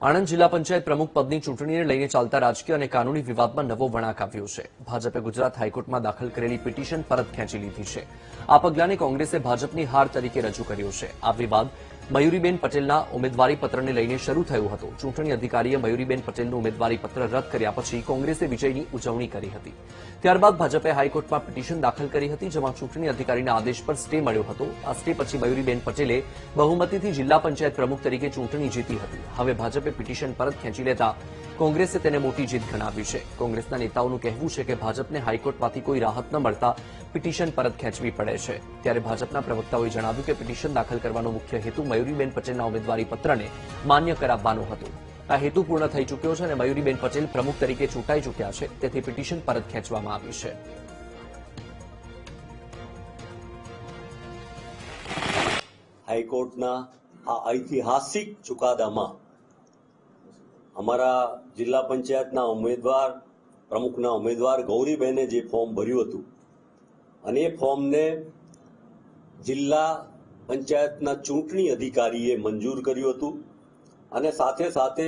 આણંદ જિલ્લા પંચાયત પ્રમુખ પદની ચૂંટણીને લઈને ચાલતા રાજકીય અને કાનૂની વિવાદમાં નવો વળાંક આવ્યો છે. ભાજપે ગુજરાત હાઈકોર્ટમાં દાખલ કરેલી પિટિશન પરત ખેંચી લીધી છે. આ પગલાને કોંગ્રેસે ભાજપની હાર તરીકે રજૂ કર્યો છે. આ વિવાદ મયુરીબેન પટેલના ઉમેદવારી પત્રને લઈને શરૂ થયો હતો. ચૂંટણી અધિકારીએ મયુરીબેન પટેલનું ઉમેદવારી પત્ર રદ કર્યા પછી કોંગ્રેસે વિજયની ઉજવણી કરી હતી. ત્યારબાદ ભાજપે હાઈકોર્ટમાં પિટિશન દાખલ કરી હતી, જેમાં ચૂંટણી અધિકારીના આદેશ પર સ્ટે મળ્યો હતો. આ સ્ટે પછી મયુરીબેન પટેલે બહુમતીથી જિલ્લા પંચાયત પ્રમુખ તરીકે ચૂંટણી જીતી હતી. હવે ભાજપે પિટિશન પરત ખેંચી લેતા કોંગ્રેસે તેને મોટી જીત ગણાવી છે. કોંગ્રેસના નેતાઓનું કહેવું છે કે ભાજપને હાઈકોર્ટમાંથી કોઈ રાહત ન મળતા પિટિશન પરત ખેંચવી પડે છે. ત્યારે ભાજપના પ્રવક્તાઓએ જણાવ્યું કે પિટિશન દાખલ કરવાનો મુખ્ય હેતુ મયુરીબેન પટેલના ઉમેદવારી પત્રને માન્ય કરાવવાનો હતો. આ હેતુ પૂર્ણ થઈ ચૂક્યો છે અને મયુરીબેન પટેલ પ્રમુખ તરીકે ચૂંટાઈ ચૂક્યા છે. તેથી પિટિશન પરત ખેંચવામાં આવી છે. હાઈકોર્ટના આ ઐતિહાસિક ચુકાદામાં અમારા જિલ્લા પંચાયતના પ્રમુખના ઉમેદવાર ગૌરીબેને જે ફોર્મ ભર્યું હતું અને એ ફોર્મને જિલ્લા પંચાયતના ચૂંટણી અધિકારીએ મંજૂર કર્યું હતું અને સાથે સાથે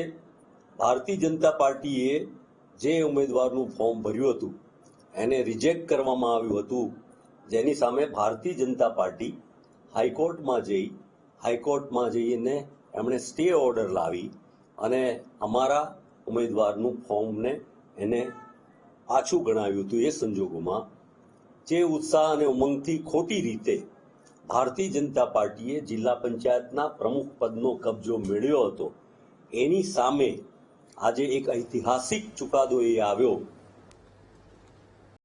ભારતીય જનતા પાર્ટીએ જે ઉમેદવારનું ફોર્મ ભર્યું હતું એને રિજેક્ટ કરવામાં આવ્યું હતું, જેની સામે ભારતીય જનતા પાર્ટી હાઈકોર્ટમાં જઈને એમણે સ્ટે ઓર્ડર લાવી અને અમારા ઉમેદવારનું ફોર્મને એને પાછું ગણાવ્યું હતું. એ સંજોગોમાં જે ઉત્સાહ અને ઉમંગથી ખોટી રીતે ભારતીય જનતા પાર્ટીએ જિલ્લા પંચાયતના પ્રમુખ પદનો કબજો મેળવ્યો હતો, એની સામે આજે એક ઐતિહાસિક ચુકાદો એ આવ્યો